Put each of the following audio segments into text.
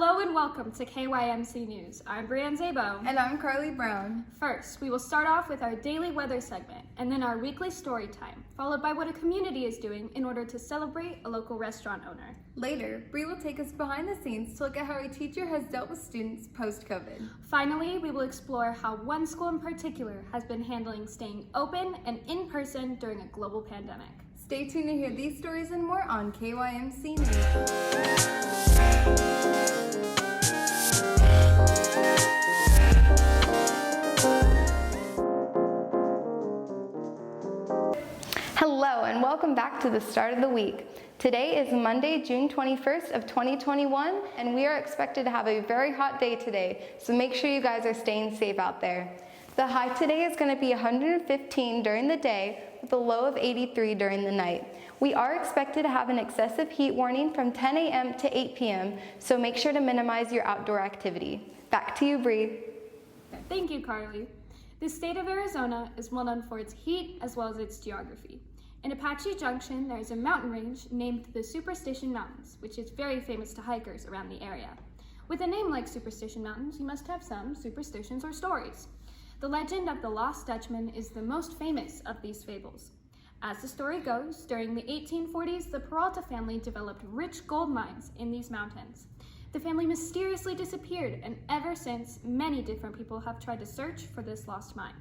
Hello and welcome to KYMC News. I'm Brianne Zabo. And I'm Carly Brown. First, we will start off with our daily weather segment and then our weekly story time, followed by what a community is doing in order to celebrate a local restaurant owner. Later, Bree will take us behind the scenes to look at how a teacher has dealt with students post-COVID. Finally, we will explore how one school in particular has been handling staying open and in person during a global pandemic. Stay tuned to hear these stories and more on KYMC News. Hello and welcome back to the start of the week. Today is Monday, June 21st of 2021, and we are expected to have a very hot day today, so make sure you guys are staying safe out there. The high today is going to be 115 during the day with a low of 83 during the night. We are expected to have an excessive heat warning from 10 a.m. to 8 p.m., so make sure to minimize your outdoor activity. Back to you, Bree. Thank you, Carly. The state of Arizona is well known for its heat as well as its geography. In Apache Junction, there is a mountain range named the Superstition Mountains, which is very famous to hikers around the area. With a name like Superstition Mountains, you must have some superstitions or stories. The legend of the Lost Dutchman is the most famous of these fables. As the story goes, during the 1840s, the Peralta family developed rich gold mines in these mountains. The family mysteriously disappeared, and ever since, many different people have tried to search for this lost mine.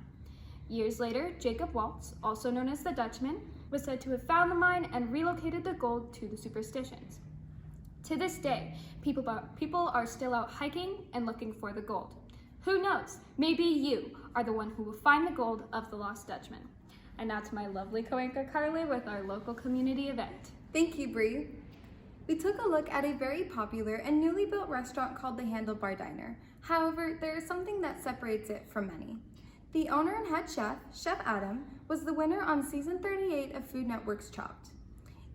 Years later, Jacob Waltz, also known as the Dutchman, was said to have found the mine and relocated the gold to the superstitions. To this day, people are still out hiking and looking for the gold. Who knows, maybe you are the one who will find the gold of the Lost Dutchman. And now to my lovely co-anchor Carly with our local community event. Thank you, Bree. We took a look at a very popular and newly built restaurant called the Handlebar Diner. However, there is something that separates it from many. The owner and head chef, Chef Adam, was the winner on season 38 of Food Network's Chopped.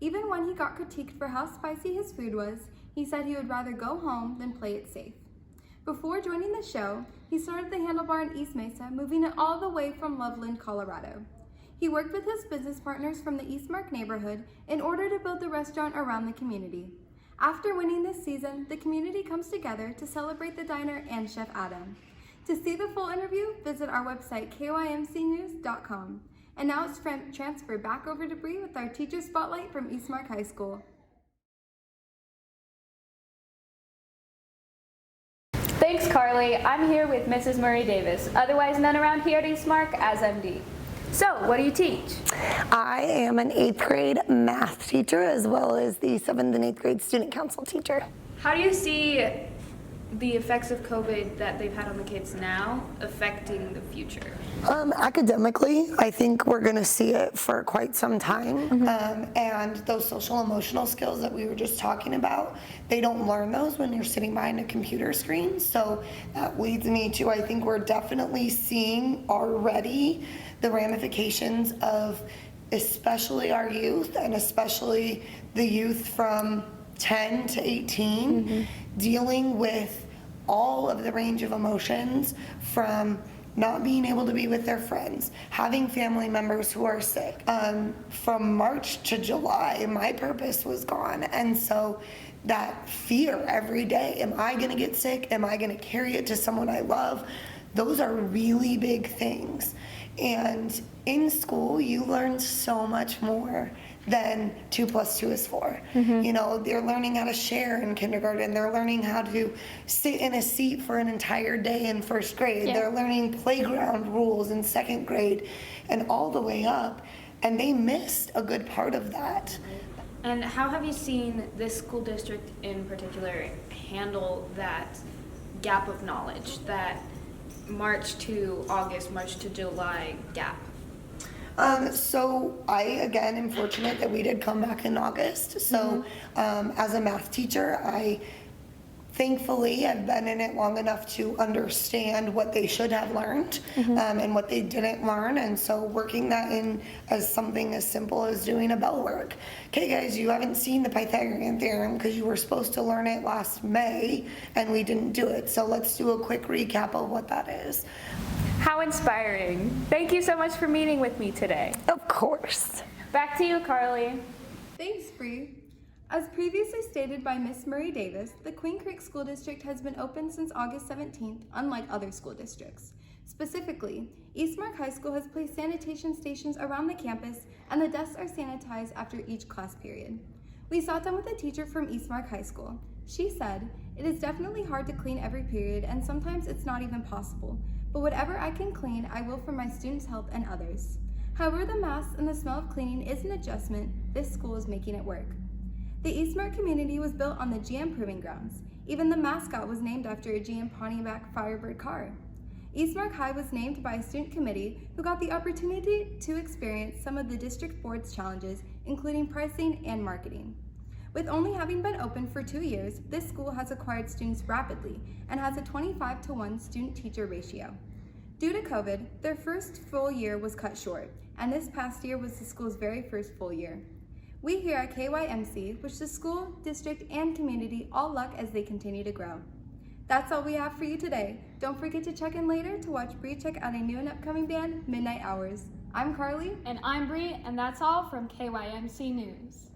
Even when he got critiqued for how spicy his food was, he said he would rather go home than play it safe. Before joining the show, he started the Handlebar in East Mesa, moving it all the way from Loveland, Colorado. He worked with his business partners from the Eastmark neighborhood in order to build the restaurant around the community. After winning this season, the community comes together to celebrate the diner and Chef Adam. To see the full interview, visit our website, KYMCnews.com. And now it's transferred back over to Bree with our Teacher Spotlight from Eastmark High School. Thanks, Carly. I'm here with Mrs. Murray Davis, otherwise known around here at Eastmark as MD. So, what do you teach? I am an 8th grade math teacher as well as the 7th and 8th grade student council teacher. How do you see the effects of COVID that they've had on the kids now affecting the future? Academically, I think we're going to see it for quite some time. And those social emotional skills that we were just talking about, they don't learn those when you're sitting behind a computer screen. So that leads me to, I think we're definitely seeing already the ramifications of especially our youth and especially the youth from 10 to 18 dealing with all of the range of emotions, from not being able to be with their friends, having family members who are sick. From March to July, my purpose was gone. And so that fear every day, am I gonna get sick? Am I gonna carry it to someone I love? Those are really big things. And in school, you learn so much more than 2 + 2 is 4. You know, they're learning how to share in kindergarten. They're learning how to sit in a seat for an entire day in 1st grade. They're learning playground rules in 2nd grade and all the way up. And they missed a good part of that. And how have you seen this school district in particular handle that gap of knowledge, that March to August, March to July gap? So I, again, am fortunate that we did come back in August. So as a math teacher, I thankfully have been in it long enough to understand what they should have learned and what they didn't learn. And so working that in as something as simple as doing a bell work. Okay, guys, you haven't seen the Pythagorean theorem because you were supposed to learn it last May and we didn't do it. So let's do a quick recap of what that is. How inspiring. Thank you so much for meeting with me today. Of course. Back to you, Carly. Thanks, Bree. As previously stated by Miss Murray Davis, the Queen Creek School District has been open since August 17th, unlike other school districts. Specifically, Eastmark High School has placed sanitation stations around the campus, and the desks are sanitized after each class period. We sat down with a teacher from Eastmark High School. She said, "It is definitely hard to clean every period, and sometimes it's not even possible, but whatever I can clean, I will for my students' health and others." However, the masks and the smell of cleaning is an adjustment. This school is making it work. The Eastmark community was built on the GM Proving Grounds. Even the mascot was named after a GM Pontiac Firebird car. Eastmark High was named by a student committee who got the opportunity to experience some of the district board's challenges, including pricing and marketing. With only having been open for 2 years, this school has acquired students rapidly and has a 25-to-1 student-teacher ratio. Due to COVID, their first full year was cut short, and this past year was the school's very first full year. We here at KYMC wish the school, district, and community all luck as they continue to grow. That's all we have for you today. Don't forget to check in later to watch Bree check out a new and upcoming band, Midnight Hours. I'm Carly. And I'm Bree, and that's all from KYMC News.